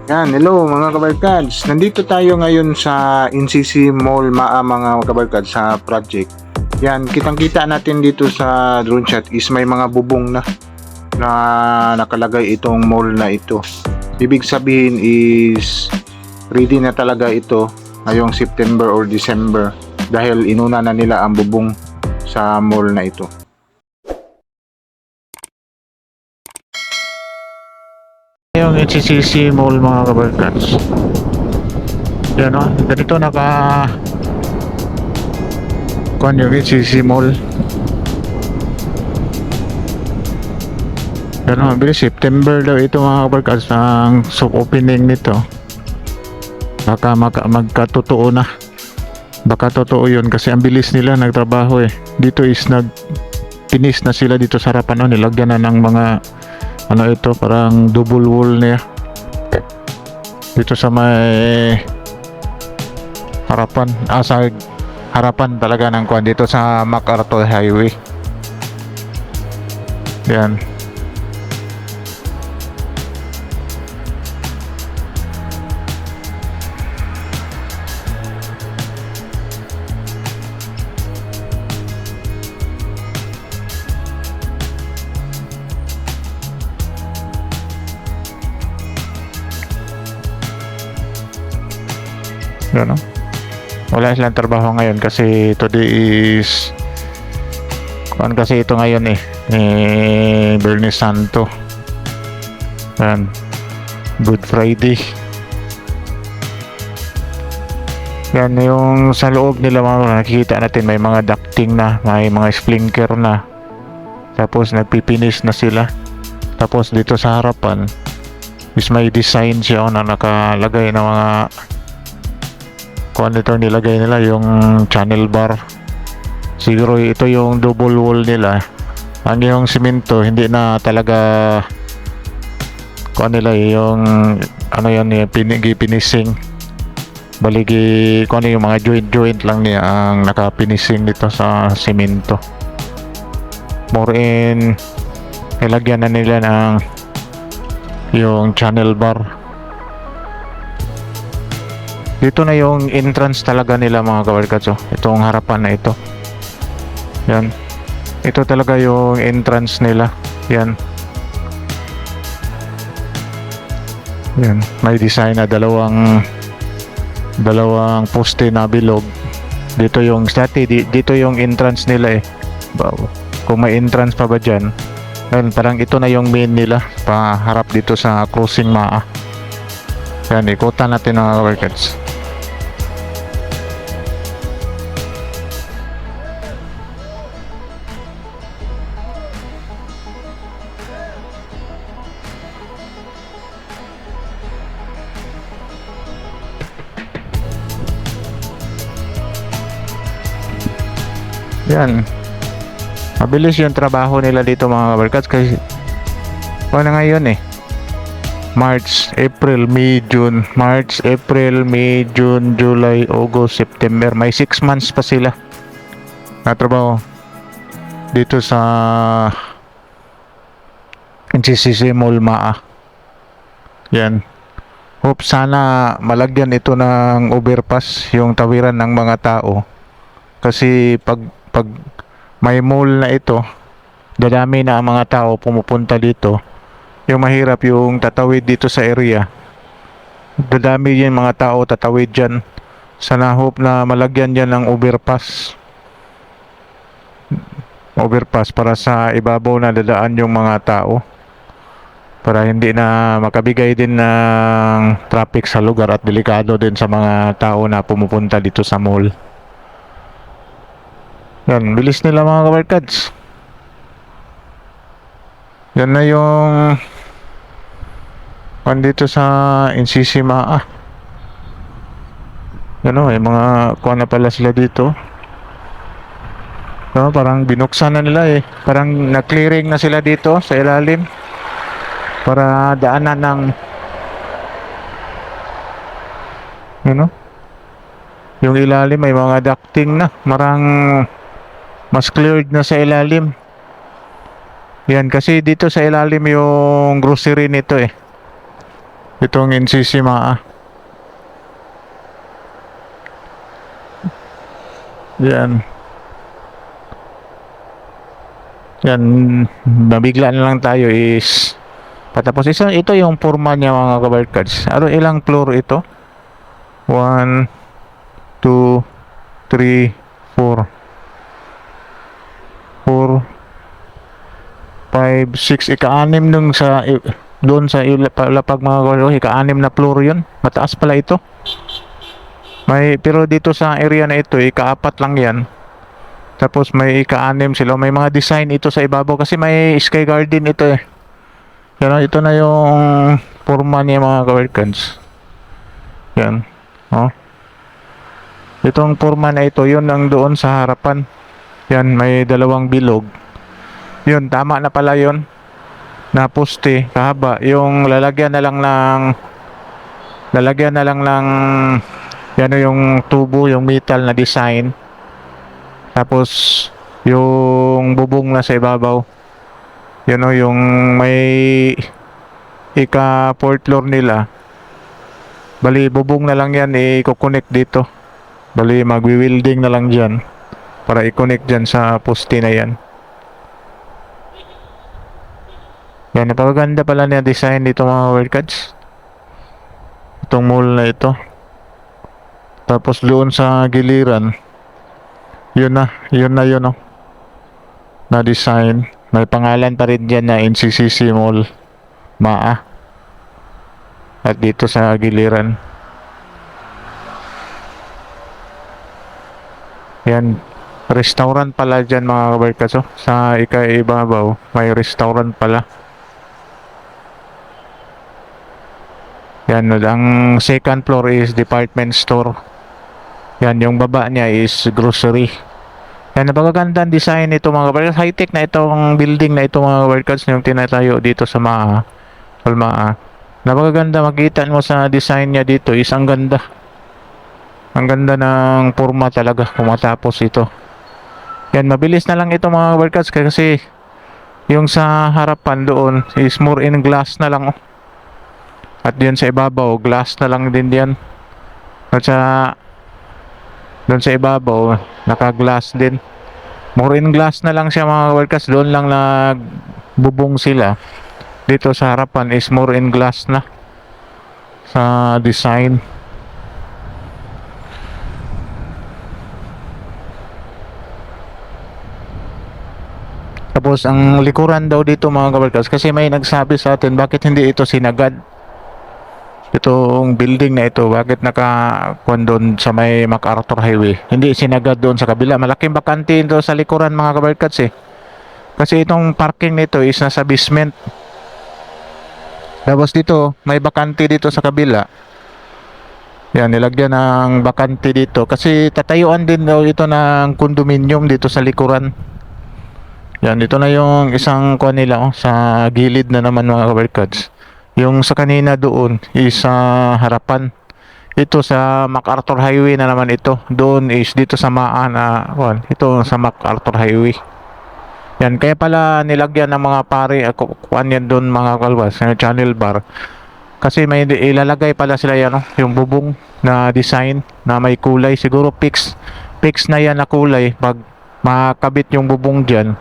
Yan, hello mga kabarkads. Nandito tayo ngayon sa NCC Mall Maa mga kabarkads sa project. Yan, kitang-kita natin dito sa drone shot is may mga bubong na nakalagay itong mall na ito. Ibig sabihin is ready na talaga ito ngayong September or December dahil inuna na nila ang bubong sa mall na ito. Yung HCC Mall mga kabarkads. Yan o, ganito kuhan yung HCC Mall. Yan o, bilis September daw ito mga kabarkads ang soft opening nito. Baka magkatotoo na. Baka totoo yun kasi ang bilis nila nagtrabaho eh. Dito is nagpinis na sila dito sa harapan o, nilagyan na ng mga ano ito, parang double wall niya dito sa may harapan, sa harapan talaga ng kuan dito sa MacArthur Highway. Yan. Ano? Wala silang trabaho ngayon kasi today is kuan kasi ito ngayon Bernie Santo. Yan. Good Friday. Yan yung sa loob nila mga nakikita natin may mga ducting na, may mga sprinkler na. Tapos nagpipinis na sila. Tapos dito sa harapan is may design siya na nakalagay ng mga kung ano ito nilagay nila yung channel bar. Siguro ito yung double wall nila. Ang yung simento hindi na talaga kung nila yung ano yun pinising. Baligi kung ano yung mga joint lang niya ang nakapinising dito sa simento. More in nilagyan na nila ng yung channel bar. Dito na yung entrance talaga nila mga kabarkads. Itong harapan na ito. Yan. Ito talaga yung entrance nila. Yan. Yan. May design na dalawang poste na bilog. Dito yung dito yung entrance nila Kung may entrance pa ba dyan. Yan, parang ito na yung main nila. Paharap dito sa crossing Maa. Yan. Ikutan natin mga kabarkads. Yan. Mabilis yung trabaho nila dito mga kabarkads kasi ano ngayon March, April, May, June. March, April, May, June, July, August, September. May 6 months pa sila na trabaho dito sa NCC Mall Maa. Yan. Hope sana malagyan ito ng overpass yung tawiran ng mga tao. Kasi pag may mall na ito, dadami na ang mga tao pumupunta dito. Yung mahirap yung tatawid dito sa area. Dadami yung mga tao tatawid dyan. Sana hope na malagyan dyan ng overpass. Overpass para sa ibabaw na dadaan yung mga tao. Para hindi na makabigay din ng traffic sa lugar at delikado din sa mga tao na pumupunta dito sa mall. Yan, bilis nila mga kabarkads. Yan na yung dito sa NCC Maa. Yan o, mga kuha na pala sila dito. No, parang binuksan na nila parang na-clearing na sila dito sa ilalim para daanan ng yung ilalim may mga ducting na, marang mas cleared na sa ilalim. Yan kasi dito sa ilalim yung grocery nito Itong NCC MAA. Yan. Yan, nabigla na lang tayo is patapos. Ito yung forma niya mga kabarkads. Ano, ilang floor ito? 1, 2, 3, 4. 4, 5, 6. Ika-anim nung sa doon sa Lapag mga kabarkads. Ika-anim na floor yun. Mataas pala ito. Pero dito sa area na ito, ika-apat lang yan. Tapos may ika-anim sila. May mga design ito sa ibabaw kasi may sky garden ito eh. Yan, ito na yung forma niya mga kabarkads. Yan. Oh. Itong forma na ito, yun ang doon sa harapan. Yan, may dalawang bilog. Yun, tama na pala yun. Na poste, kahaba. Yung lalagyan na lang yan yung tubo, yung metal na design. Tapos yung bubong na sa ibabaw. Yun o, yung may ika fourth floor nila. Bali bubong na lang yan i-connect dito. Bali magwi-welding na lang dyan para i-connect dyan sa poste na yan. Yan, napakaganda pala niya design dito mga kabarkads. Itong mall na ito. Tapos doon sa giliran, yun oh, na design. May pangalan pa rin dyan na NCCC Mall MAA. At dito sa giliran, yan, restaurant pala dyan mga kabarkads. Oh. Sa ikaibabaw may restaurant pala. Yan, ang second floor is department store. Yan, yung baba niya is grocery. Yan, napakagandang design ito mga kabarkads. High-tech na itong building na ito mga kabarkads, yung tinatayo dito sa MAA. Napakaganda, makita mo sa design niya dito is ang ganda. Ang ganda ng forma talaga kung matapos ito. Yan, mabilis na lang ito mga kabarkads kasi yung sa harapan doon is more in glass na lang. Oh. At yun sa ibabaw, glass na lang din yan. At doon sa ibabaw, naka-glass din. More in glass na lang siya mga kabarkads. Doon lang nagbubong sila. Dito sa harapan is more in glass na sa design. Tapos ang likuran daw dito mga kabarkads, kasi may nagsabi sa atin bakit hindi ito sinagad. Itong building na ito, bakit nakakuan doon sa may MacArthur Highway, hindi sinagad doon sa kabila. Malaking bakante ito sa likuran mga kabarkads eh. Kasi itong parking nito is nasa basement. Tapos dito, may bakante dito sa kabila. Yan, nilagyan ng bakante dito. Kasi tatayuan din daw ito ng condominium dito sa likuran. Yan, dito na yung isang kuan nila sa gilid na naman mga kabarkads. Yung sa kanina doon is sa harapan. Ito sa MacArthur Highway na naman ito. Doon is dito sa MAA na ito sa MacArthur Highway. Yan, kaya pala nilagyan ng mga pare kuan yan doon mga kalwas, channel bar. Kasi may ilalagay pala sila yan, yung bubong na design na may kulay. Siguro fix na yan na kulay. Pag makabit yung bubong dyan,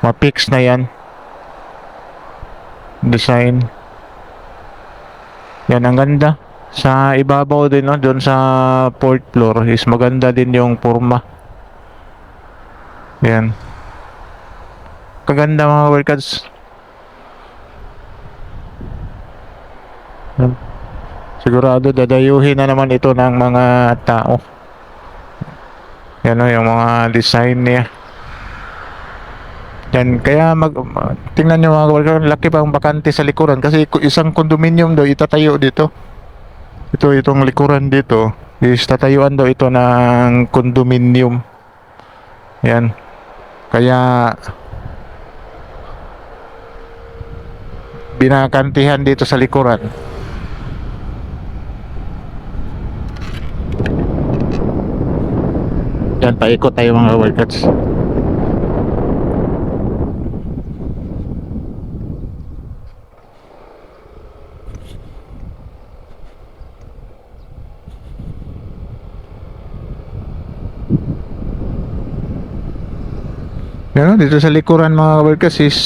ma-fix na yan design. Yan, ang ganda. Sa ibabaw din, no, doon sa fourth floor is maganda din yung forma. Yan. Kaganda mga kabarkads. Yan. Sigurado dadayuhin na naman ito ng mga tao. Yan o, yung mga design niya. Yan, kaya tingnan nyo mga kabarkads, laki pa ang bakante sa likuran kasi isang condominium daw itatayo dito. Itong likuran dito is tatayuan daw ito ng condominium. Yan. Kaya binakantihan dito sa likuran. Yan, paikot tayo mga kabarkads. Yan, dito sa likuran mga kabarkas is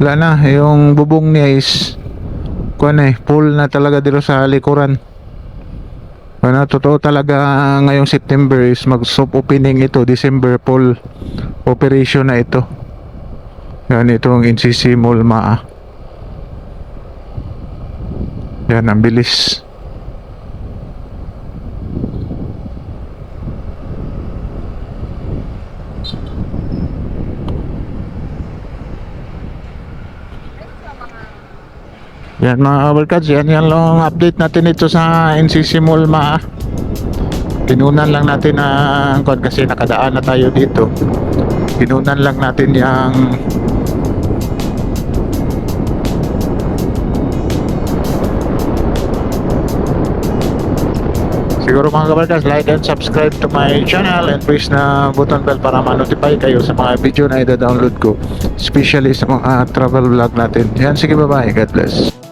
wala na, yung bubong niya is kuan full na talaga dito sa likuran. Ano, totoo talaga ngayong September is mag soft opening ito, December full operation na ito. Yan, itong NCC Mall Maa. Yan, ang bilis. Yan mga kabarkads, yan lang update natin ito sa NCC Mall Maa. Pinunan lang natin ang kasi nakadaan na tayo dito. Pinunan lang natin yung siguro mga kabarkas, like and subscribe to my channel and press na button bell para ma-notify kayo sa mga video na i-download ko, especially sa mga travel vlog natin. Yan, sige, bye bye, God bless.